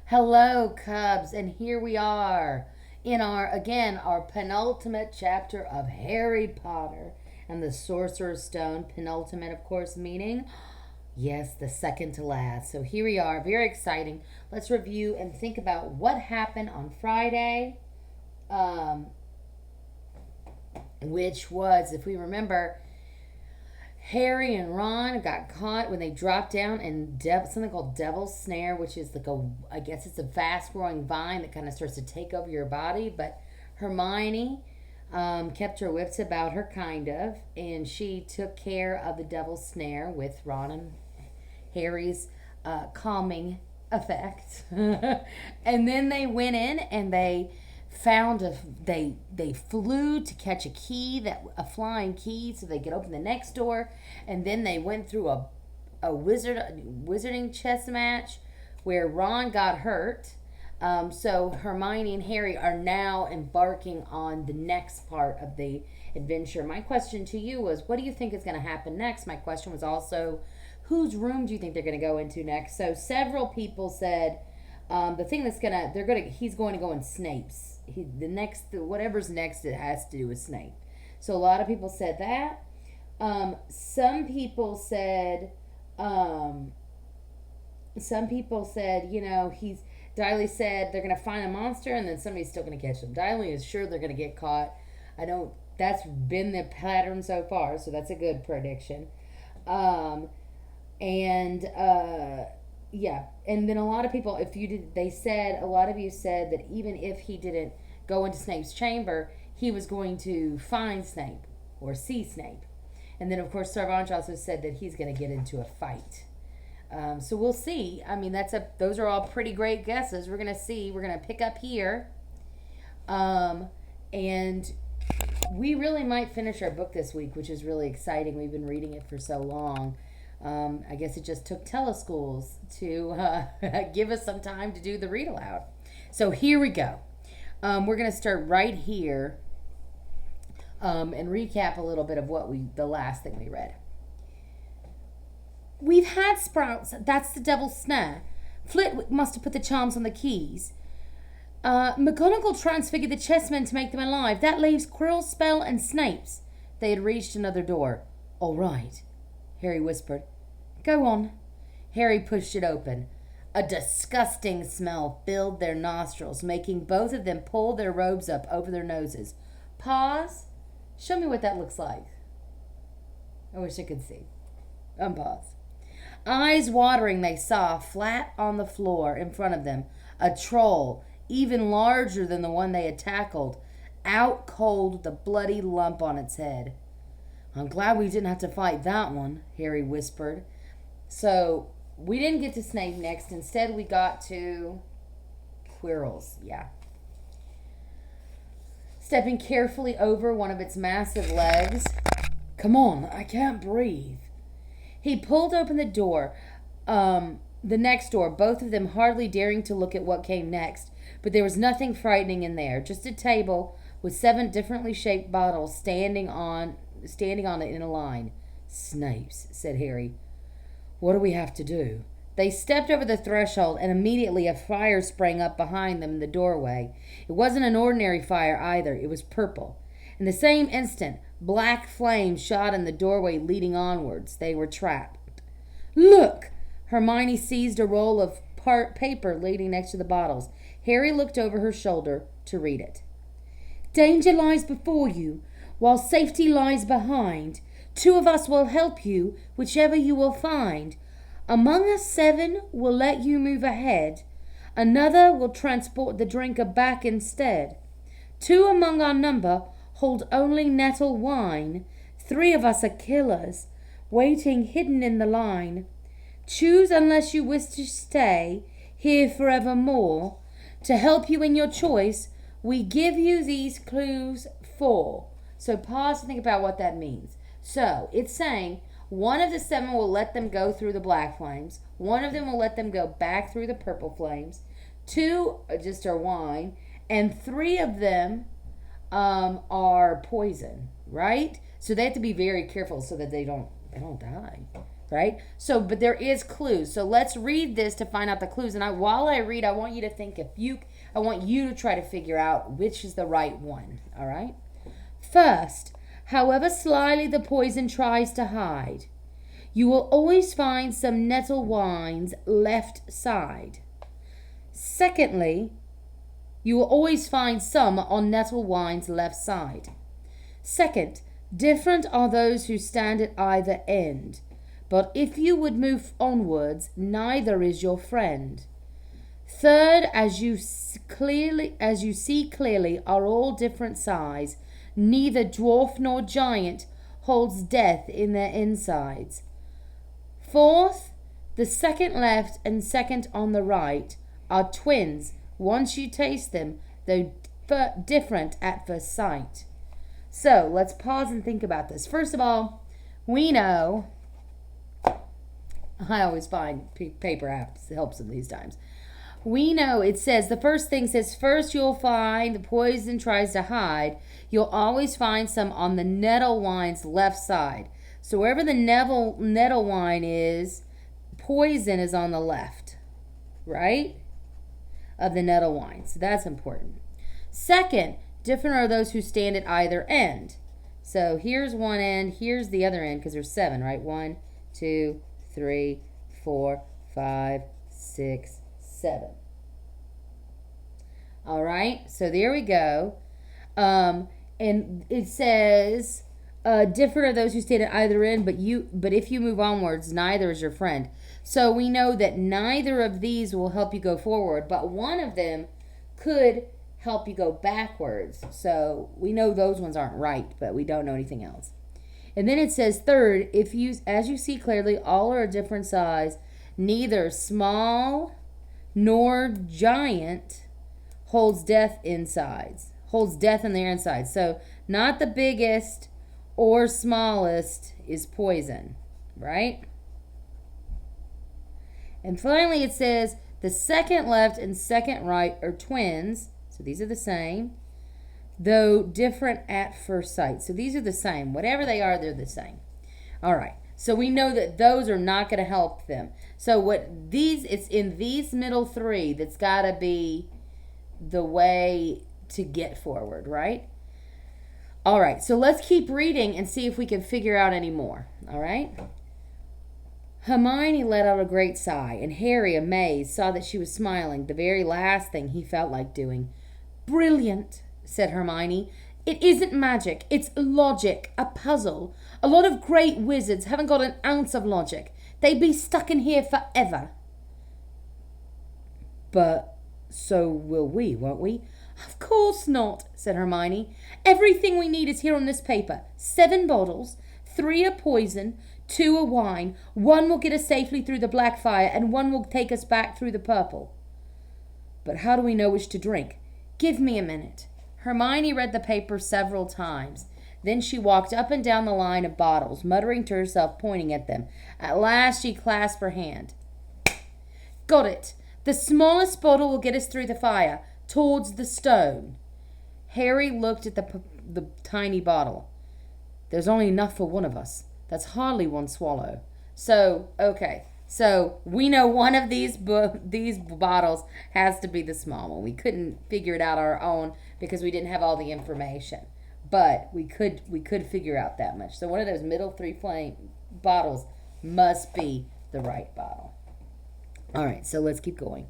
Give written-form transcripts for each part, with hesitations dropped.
Hello, Cubs, and here we are in our penultimate chapter of Harry Potter and the Sorcerer's Stone. Penultimate, of course, meaning, yes, the second to last. So here we are, very exciting. Let's review and think about what happened on Friday, um, which was, if we remember, Harry and Ron got caught when they dropped down in something called Devil's Snare, which is like I guess it's a fast growing vine that kind of starts to take over your body. But Hermione kept her wits about her, kind of, and she took care of the Devil's Snare with Ron and Harry's calming effect. And then they went in and they found they flew to catch a flying key so they could open the next door, and then they went through a wizarding chess match where Ron got hurt. So Hermione and Harry are now embarking on the next part of the adventure. My question to you was, what do you think is going to happen next? My question was also, whose room do you think they're going to go into next? So several people said the thing he's going to go in Snape's. Whatever's next, it has to do with Snape. So a lot of people said that. Some people said, Diley said they're going to find a monster and then somebody's still going to catch them. Diley is sure they're going to get caught. That's been the pattern so far, so that's a good prediction. And yeah, and then a lot of people, a lot of you said that even if he didn't go into Snape's chamber, he was going to find Snape or see Snape. And then, of course, Sarvanch also said that he's going to get into a fight. So we'll see. I mean, those are all pretty great guesses. We're going to see. We're going to pick up here. And we really might finish our book this week, which is really exciting. We've been reading it for so long. I guess it just took teleschools to give us some time to do the read aloud. So here we go. We're going to start right here and recap a little bit of the last thing we read. We've had sprouts. That's the Devil's Snare. Flitwick must have put the charms on the keys. McGonagall transfigured the chessmen to make them alive. That leaves Quirrell's spell and Snape's. They had reached another door. All right, Harry whispered. Go on. Harry pushed it open. A disgusting smell filled their nostrils, making both of them pull their robes up over their noses. Pause. Show me what that looks like. I wish I could see. Unpause. Eyes watering, they saw, flat on the floor in front of them, a troll, even larger than the one they had tackled, out cold, the bloody lump on its head. I'm glad we didn't have to fight that one, Harry whispered. So we didn't get to Snape next. Instead, we got to Quirrell's. Yeah. Stepping carefully over one of its massive legs. Come on, I can't breathe. He pulled open the door, the next door, both of them hardly daring to look at what came next. But there was nothing frightening in there, just a table with 7 differently shaped bottles standing on it in a line. Snape's, said Harry. What do we have to do? They stepped over the threshold, and immediately a fire sprang up behind them in the doorway. It wasn't an ordinary fire either. It was purple. In the same instant, black flames shot in the doorway leading onwards. They were trapped. Look! Hermione seized a roll of paper laying next to the bottles. Harry looked over her shoulder to read it. Danger lies before you, while safety lies behind. 2 of us will help you, whichever you will find. Among us 7 will let you move ahead. Another will transport the drinker back instead. 2 among our number hold only nettle wine. 3 of us are killers, waiting hidden in the line. Choose unless you wish to stay here forevermore. To help you in your choice, we give you these clues 4. So pause and think about what that means. So it's saying one of the 7 will let them go through the black flames. One of them will let them go back through the purple flames. 2 just are wine. And 3 of them are poison, right? So they have to be very careful so that they don't die. right? So, but there is clues. So let's read this to find out the clues. And while I read, I want you to think I want you to try to figure out which is the right one, all right? First, however slyly the poison tries to hide, you will always find some nettle wine's left side. Secondly, you will always find some on nettle wine's left side. Second, different are those who stand at either end, but if you would move onwards, neither is your friend. Third, as you see clearly, are all different size. Neither dwarf nor giant holds death in their insides. Fourth, the second left and second on the right are twins once you taste them, though different at first sight. So let's pause and think about this. First of all, we know, I always find paper helps in these times. We know it says, the first thing says, first you'll find the poison tries to hide. You'll always find some on the nettle wine's left side. So wherever the nettle wine is, poison is on the left, right? Of the nettle wine. So that's important. Second, different are those who stand at either end. So here's one end, here's the other end, because there's 7, right? 1, 2, 3, 4, 5, 6, 7. All right, so there we go. And it says, different are those who stand at either end, but if you move onwards, neither is your friend. So we know that neither of these will help you go forward, but one of them could help you go backwards. So we know those ones aren't right, but we don't know anything else. And then it says, third, as you see clearly, all are a different size. Neither small nor giant holds death in their insides. So not the biggest or smallest is poison, right? And finally it says, the second left and second right are twins. So these are the same, though different at first sight. So these are the same. Whatever they are, they're the same. All right. So we know that those are not going to help them. So it's in these middle 3 that's got to be the way to get forward, right? All right. So let's keep reading and see if we can figure out any more. All right. Hermione let out a great sigh, and Harry, amazed, saw that she was smiling, the very last thing he felt like doing. Brilliant, said Hermione. It isn't magic, it's logic, a puzzle. A lot of great wizards haven't got an ounce of logic. They'd be stuck in here forever. But so will we, won't we? Of course not, said Hermione. Everything we need is here on this paper. 7 bottles, 3 are poison, 2 are wine. 1 will get us safely through the black fire, and 1 will take us back through the purple. But how do we know which to drink? Give me a minute. Hermione read the paper several times. Then she walked up and down the line of bottles, muttering to herself, pointing at them. At last she clasped her hand. Got it. The smallest bottle will get us through the fire, towards the stone. Harry looked at the tiny bottle. There's only enough for one of us. That's hardly 1 swallow. So, okay. So we know one of these bottles has to be the small one. We couldn't figure it out our own because we didn't have all the information, but we could figure out that much. So one of those middle 3 bottles must be the right bottle. All right, so let's keep going.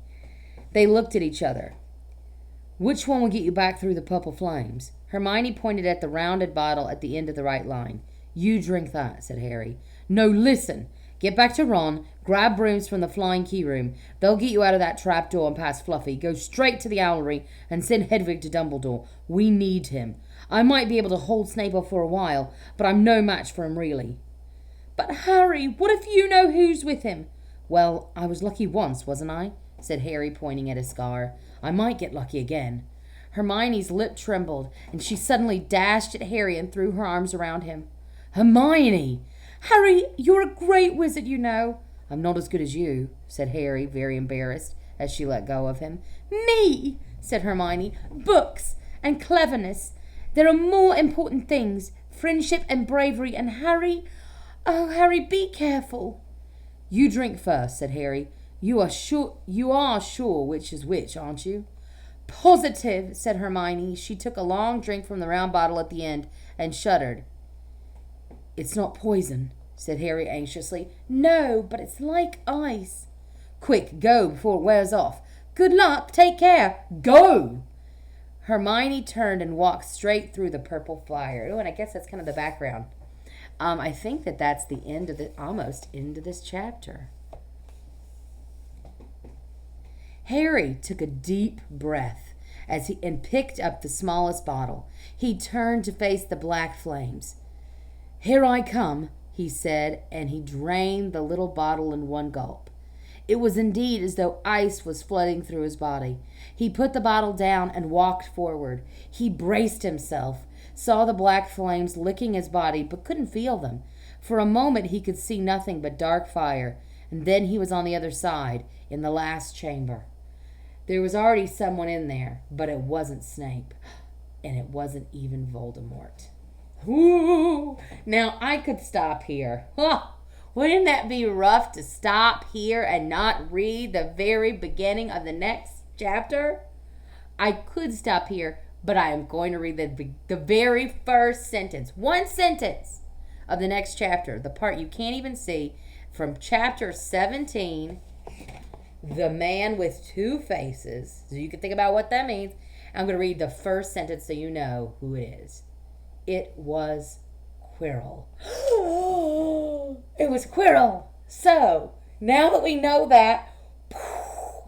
They looked at each other. Which one will get you back through the purple flames? Hermione pointed at the rounded bottle at the end of the right line. You drink that, said Harry. No, listen. Get back to Ron, grab brooms from the flying key room. They'll get you out of that trapdoor and past Fluffy. Go straight to the owlery and send Hedwig to Dumbledore. We need him. I might be able to hold Snape off for a while, but I'm no match for him, really. But Harry, what if you know who's with him? Well, I was lucky once, wasn't I? Said Harry, pointing at his scar. I might get lucky again. Hermione's lip trembled, and she suddenly dashed at Harry and threw her arms around him. Hermione! Harry, you're a great wizard, you know. I'm not as good as you, said Harry, very embarrassed, as she let go of him. Me, said Hermione. Books and cleverness. There are more important things. Friendship and bravery. And Harry, oh, Harry, be careful. You drink first, said Harry. You are sure which is which, aren't you? Positive, said Hermione. She took a long drink from the round bottle at the end and shuddered. It's not poison, said Harry anxiously. No, but it's like ice. Quick, go before it wears off. Good luck, take care, go! Hermione turned and walked straight through the purple fire. Oh, and I guess that's kind of the background. I think that's the end of almost end of this chapter. Harry took a deep breath and picked up the smallest bottle. He turned to face the black flames. Here I come, he said, and he drained the little bottle in one gulp. It was indeed as though ice was flooding through his body. He put the bottle down and walked forward. He braced himself, saw the black flames licking his body, but couldn't feel them. For a moment he could see nothing but dark fire, and then he was on the other side, in the last chamber. There was already someone in there, but it wasn't Snape, and it wasn't even Voldemort. Ooh! Now, I could stop here. Oh, wouldn't that be rough to stop here and not read the very beginning of the next chapter? I could stop here, but I am going to read the very first sentence, one sentence of the next chapter, the part you can't even see, from chapter 17, The Man with Two Faces. So you can think about what that means. I'm going to read the first sentence so you know who it is. It was Quirrell. It was Quirrell. So, now that we know that,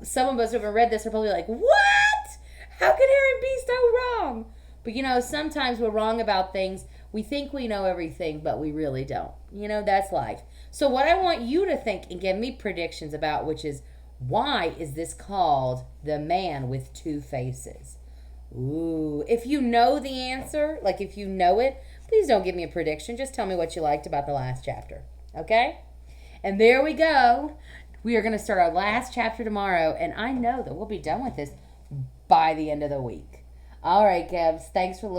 some of us who have read this are probably like, what? How could Harry be so wrong? But sometimes we're wrong about things. We think we know everything, but we really don't. That's life. So what I want you to think and give me predictions about, which is, why is this called The Man with Two Faces? Ooh, if you know the answer, like if you know it, please don't give me a prediction. Just tell me what you liked about the last chapter. Okay? And there we go. We are going to start our last chapter tomorrow, and I know that we'll be done with this by the end of the week. All right, Kevs. Thanks for listening.